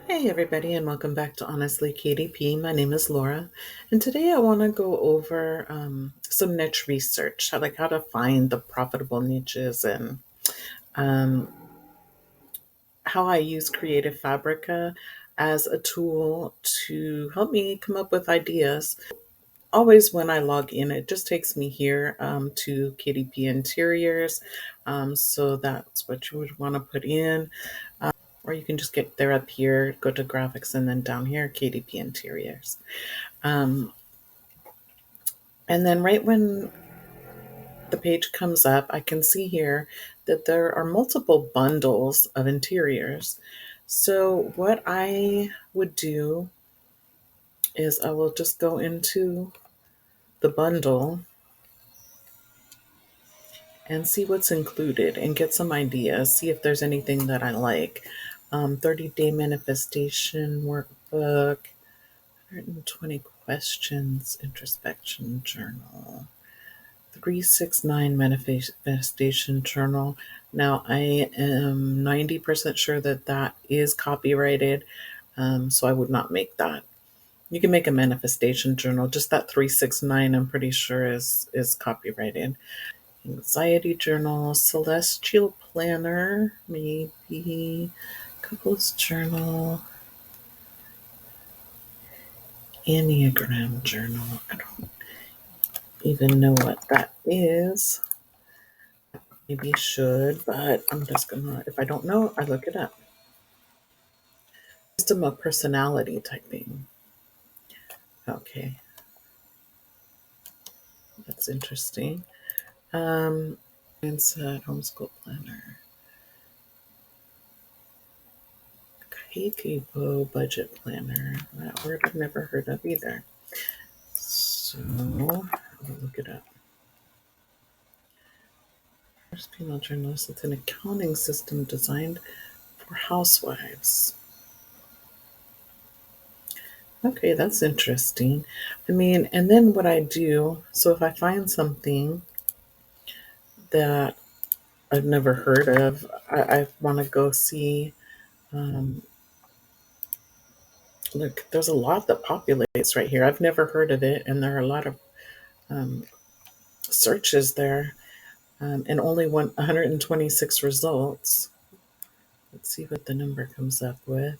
Hey, everybody, and welcome back to Honestly KDP. My name is Laura, and today I want to go over some niche research, like how to find the profitable niches and um, how I use Creative Fabrica as a tool to help me come up with ideas. Always when I log in, it just takes me here to KDP Interiors. So that's what you would want to put in. Or you can just get there up here, go to graphics, and then down here, KDP Interiors. Um, and then right when the page comes up, I can see here that there are multiple bundles of interiors. So what I would do is I will just go into the bundle and see what's included and get some ideas, see if there's anything that I like. 30-day manifestation workbook, 120 questions, introspection journal, 369 manifestation journal. Now, I am 90% sure that that is copyrighted, so I would not make that. You can make a manifestation journal, just that 369 I'm pretty sure is copyrighted. Anxiety journal, celestial planner, maybe couples journal, Enneagram journal. I don't even know what that is. Maybe should, but I'm just gonna, if I don't know, I look it up. System of personality typing. Okay, that's interesting. Mindset, homeschool planner. Keikibo budget planner. That word I've never heard of either. So I'll look it up. First female journalist. It's an accounting system designed for housewives. Okay, that's interesting. I mean, and then what I do, so if I find something that I've never heard of, I want to go see. Um, Look, there's a lot that populates right here. I've never heard of it, and there are a lot of um, searches there, and only 126 results. Let's see what the number comes up with.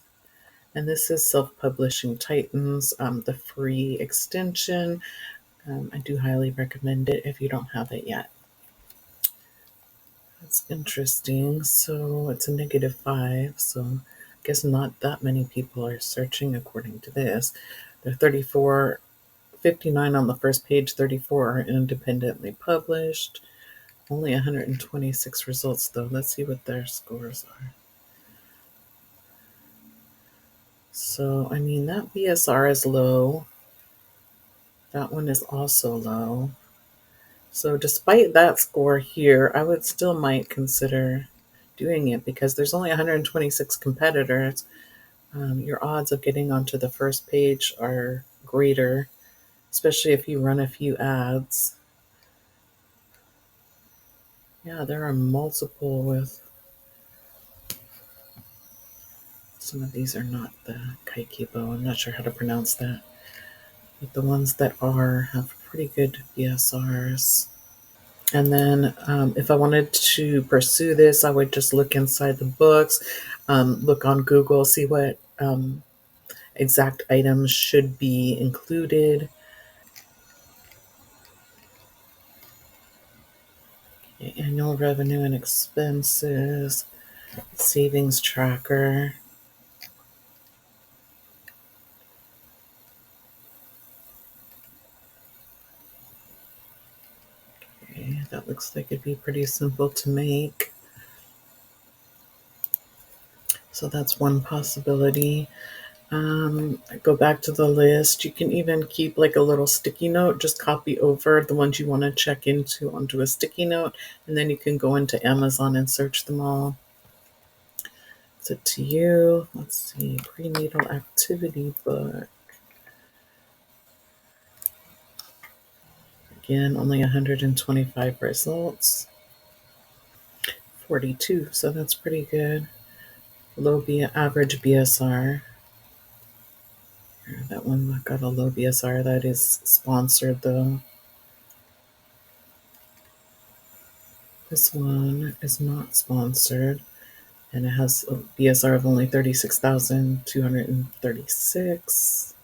And this is Self Publishing Titans, the free extension. I do highly recommend it if you don't have it yet. That's interesting. So it's a -5. So I guess not that many people are searching according to this. There are 34, 59 on the first page, 34 are independently published. Only 126 results though. Let's see what their scores are. So, I mean, that BSR is low. That one is also low. So, despite that score here, I would still might consider doing it because there's only 126 competitors. Your odds of getting onto the first page are greater, especially if you run a few ads. Yeah, there are multiple with some of these are not the Kaikibo. I'm not sure how to pronounce that. But the ones that are have pretty good BSRs. And then if I wanted to pursue this, I would just look inside the books, look on Google, see what exact items should be included. Annual revenue and expenses, savings tracker. Okay, that looks like it'd be pretty simple to make. So that's one possibility. Go back to the list. You can even keep like a little sticky note, just copy over the ones you want to check into onto a sticky note, and then you can go into Amazon and search them all. It's up to you. Let's see, prenatal activity book. Again, only 125 results. 42, so that's pretty good. Low average BSR. That one got a low BSR. That is sponsored though. This one is not sponsored, and it has a BSR of only 36,236.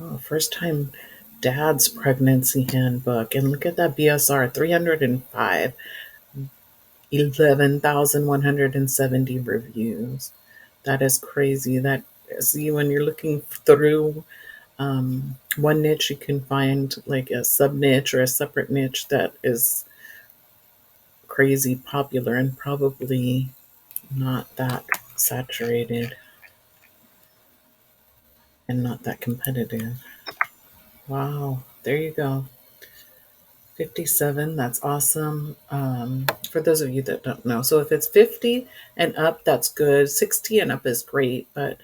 Oh, first time dad's pregnancy handbook. And look at that BSR, 305, 11,170 reviews. That is crazy. That, see, when you're looking through one niche, you can find like a sub niche or a separate niche that is crazy popular and probably not that saturated and not that competitive. Wow, there you go. 57, that's awesome. For those of you that don't know, so if it's 50 and up, that's good. 60 and up is great, but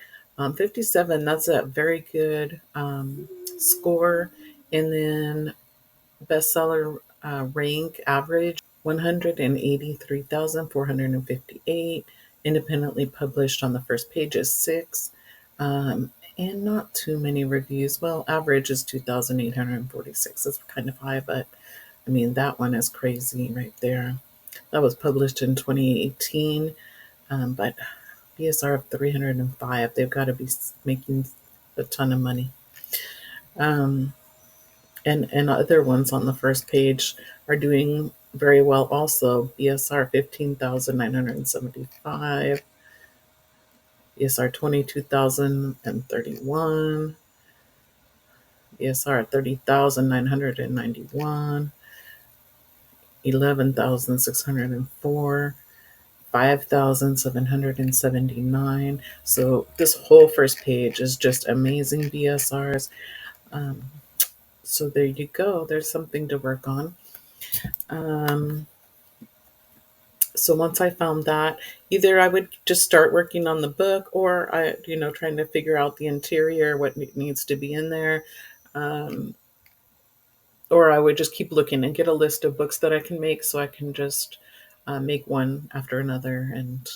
57, that's a very good score. And then bestseller rank average 183,458. Independently published on the first page is 6. And not too many reviews. Well, average is 2,846. It's kind of high, but I mean, that one is crazy right there. That was published in 2018, but BSR of 305. They've got to be making a ton of money. And other ones on the first page are doing very well also. BSR 15,975, BSR 22,031, BSR 30,991, 11,604, 5,779. So this whole first page is just amazing BSRs. Um, so there you go. There's something to work on. Um, so once I found that, either I would just start working on the book, or trying to figure out the interior, what needs to be in there, um, or I would just keep looking and get a list of books that I can make, so I can just make one after another, and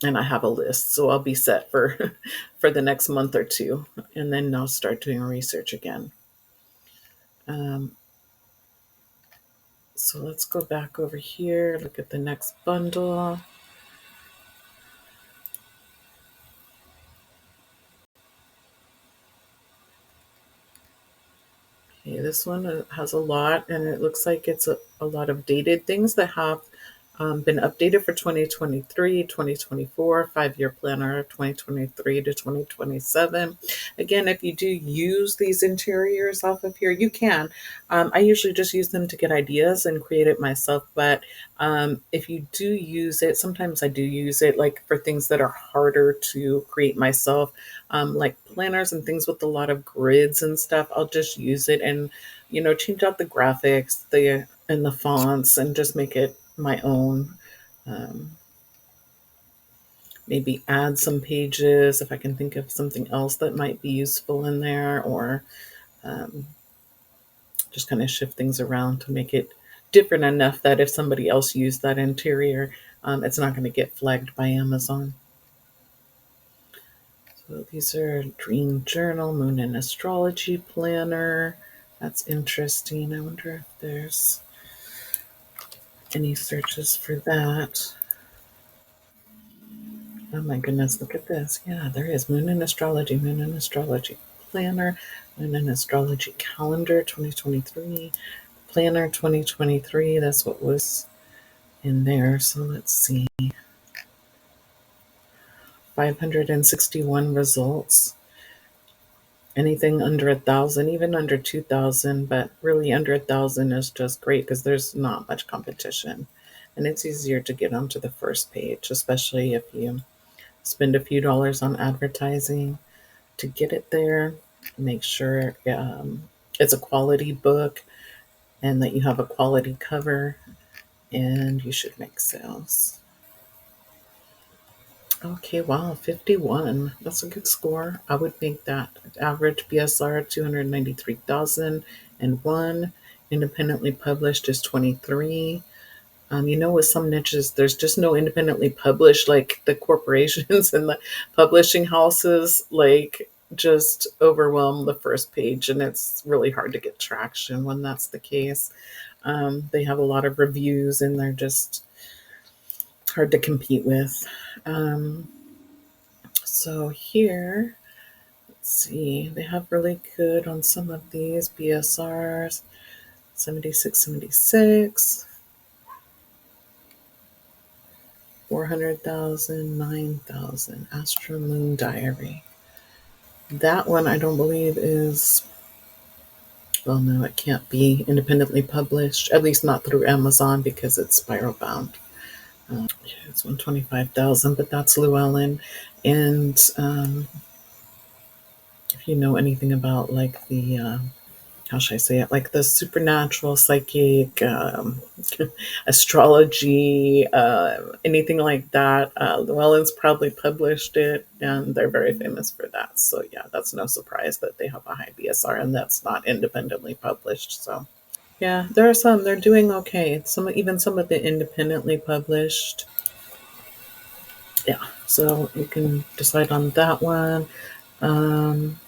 I have a list, so I'll be set for for the next month or two, and then I'll start doing research again. Um, so let's go back over here, look at the next bundle. Okay, this one has a lot, and it looks like it's a lot of dated things that have been updated for 2023, 2024, 5-year planner 2023 to 2027. Again, if you do use these interiors off of here, you can. I usually just use them to get ideas and create it myself, but if you do use it, sometimes I do use it like for things that are harder to create myself, like planners and things with a lot of grids and stuff. I'll just use it and change out the graphics, the fonts, and just make it my own. Um, Maybe add some pages if I can think of something else that might be useful in there, or um, just kind of shift things around to make it different enough that if somebody else used that interior, it's not going to get flagged by Amazon. So these are Dream Journal, Moon and Astrology Planner. That's interesting. I wonder if there's any searches for that. Oh my goodness, look at this. Yeah, there is Moon and Astrology, Moon and Astrology Planner, Moon and Astrology Calendar 2023, Planner 2023. That's what was in there. So let's see. 561 results. Anything under 1,000, even under 2,000, but really under 1,000 is just great because there's not much competition. And it's easier to get onto the first page, especially if you spend a few dollars on advertising to get it there. Make sure it's a quality book and that you have a quality cover, and you should make sales. Okay, wow, 51. That's a good score. I would make that. Average BSR 293,001. Independently published is 23. With some niches, there's just no independently published, like the corporations and the publishing houses, like just overwhelm the first page, and it's really hard to get traction when that's the case. They have a lot of reviews, and they're just hard to compete with. Um, so here, let's see, they have really good on some of these BSRs, 76, 400,000, 9,000. Astro Moon Diary. That one I don't believe is, well, no, it can't be independently published, at least not through Amazon because it's spiral bound. Yeah, it's 125,000, but that's Llewellyn. And if you know anything about like the how should I say it, like the supernatural, psychic, astrology, anything like that. Llewellyn's probably published it, and they're very famous for that. So yeah, that's no surprise that they have a high BSR, and that's not independently published. So yeah, there are some. They're doing okay. Some of the independently published. Yeah, so you can decide on that one. Um,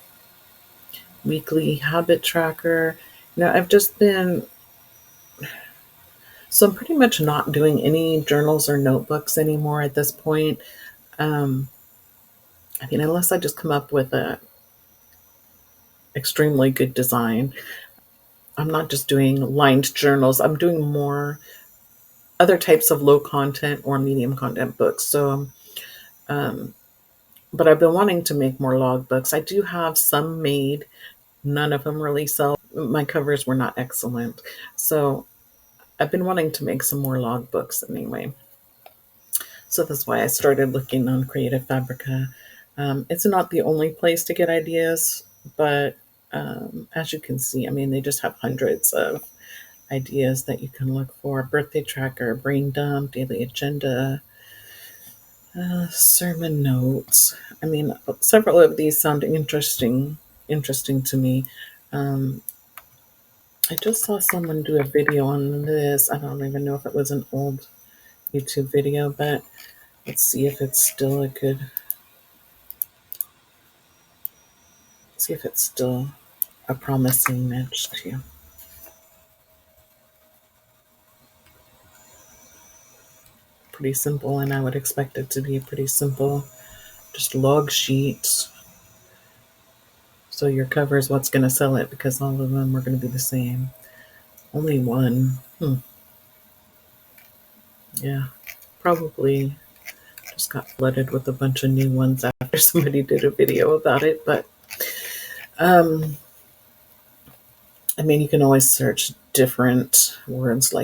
Weekly habit tracker. I've just been, so I'm pretty much not doing any journals or notebooks anymore at this point. Um, I mean, unless I just come up with a extremely good design, I'm not just doing lined journals. I'm doing more other types of low content or medium content books. So, um, but I've been wanting to make more log books. I do have some made. None of them really sell. My covers were not excellent. So I've been wanting to make some more log books anyway. So that's why I started looking on Creative Fabrica. It's not the only place to get ideas, but as you can see, I mean, they just have hundreds of ideas that you can look for: birthday tracker, brain dump, daily agenda, sermon notes. I mean, several of these sound interesting to me. Um, I just saw someone do a video on this. I don't even know if it was an old YouTube video, but let's see if it's still a good. See if it's still a promising niche to you. Pretty simple, and I would expect it to be pretty simple. Just log sheets. So your cover is what's going to sell it because all of them are going to be the same. Only one. Yeah, probably just got flooded with a bunch of new ones after somebody did a video about it. But um, I mean, you can always search different words.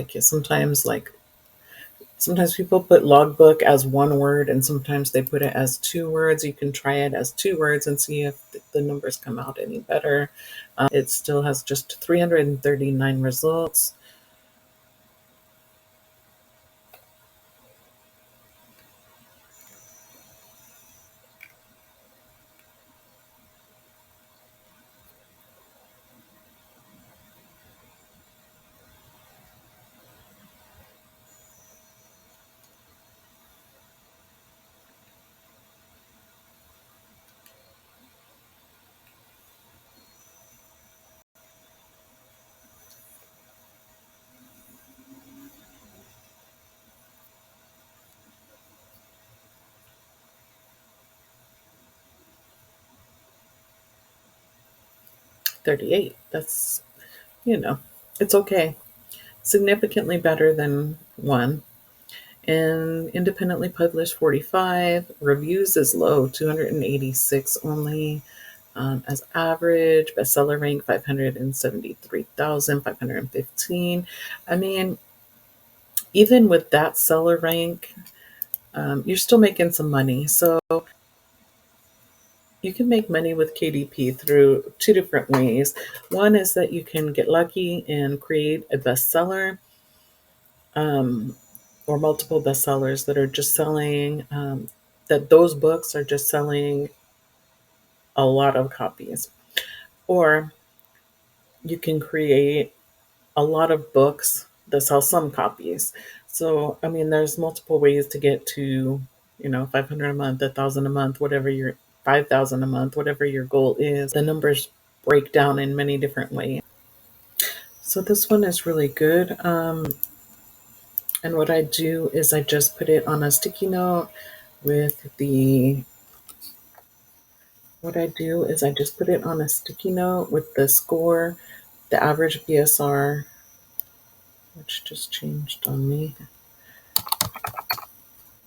Sometimes people put logbook as one word, and sometimes they put it as two words. You can try it as two words and see if the numbers come out any better. It still has just 339 results. .38. That's, you know, it's okay. Significantly better than one. And independently published 45. Reviews is low, 286 only. As average, bestseller rank 573,515. I mean, even with that seller rank, you're still making some money. So you can make money with KDP through two different ways. One is that you can get lucky and create a bestseller, um, or multiple bestsellers that are just selling, that those books are just selling a lot of copies. Or you can create a lot of books that sell some copies. So, I mean, there's multiple ways to get to, 500 a month, 1,000 a month, whatever your 5,000 a month, whatever your goal is. The numbers break down in many different ways. So this one is really good. And what I do is I just put it on a sticky note with the what I do is I just put it on a sticky note with the score, the average BSR, which just changed on me,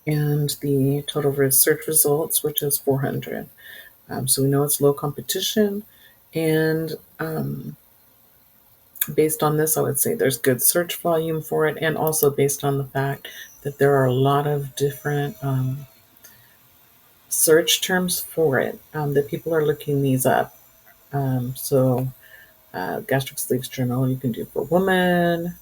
and the total search results, which is 400. So we know it's low competition. And based on this, I would say there's good search volume for it. And also based on the fact that there are a lot of different search terms for it, that people are looking these up. Gastric Sleeves Journal you can do for women,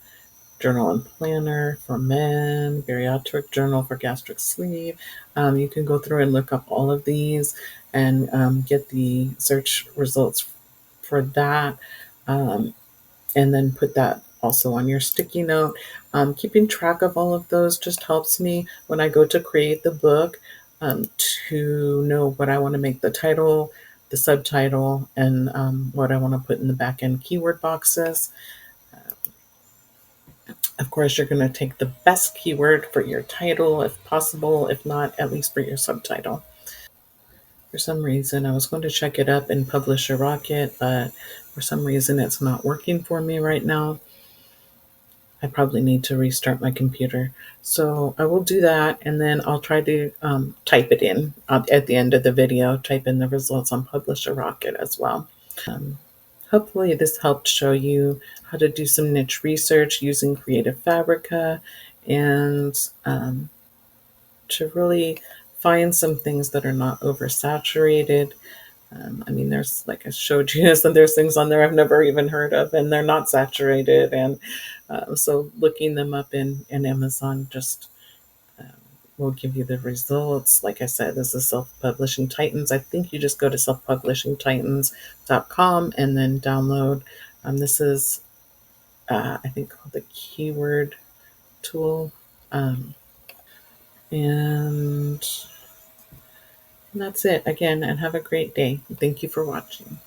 Journal and Planner for men, Bariatric Journal for gastric sleeve. You can go through and look up all of these and get the search results for that, and then put that also on your sticky note. Keeping track of all of those just helps me when I go to create the book, to know what I want to make the title, the subtitle, and what I want to put in the back end keyword boxes. Of course, you're going to take the best keyword for your title if possible, if not, at least for your subtitle. For some reason, I was going to check it up in Publisher Rocket, but for some reason, it's not working for me right now. I probably need to restart my computer. So I will do that, and then I'll try to type it in at the end of the video, type in the results on Publisher Rocket as well. Hopefully this helped show you how to do some niche research using Creative Fabrica, and to really find some things that are not oversaturated. I mean, there's, like I showed you, so there's things on there I've never even heard of, and they're not saturated. And so looking them up in Amazon just um, will give you the results. Like I said, this is Self Publishing Titans. I think you just go to selfpublishingtitans.com and then download. This is, I think, called the Keyword Tool. And that's it again, and have a great day. Thank you for watching.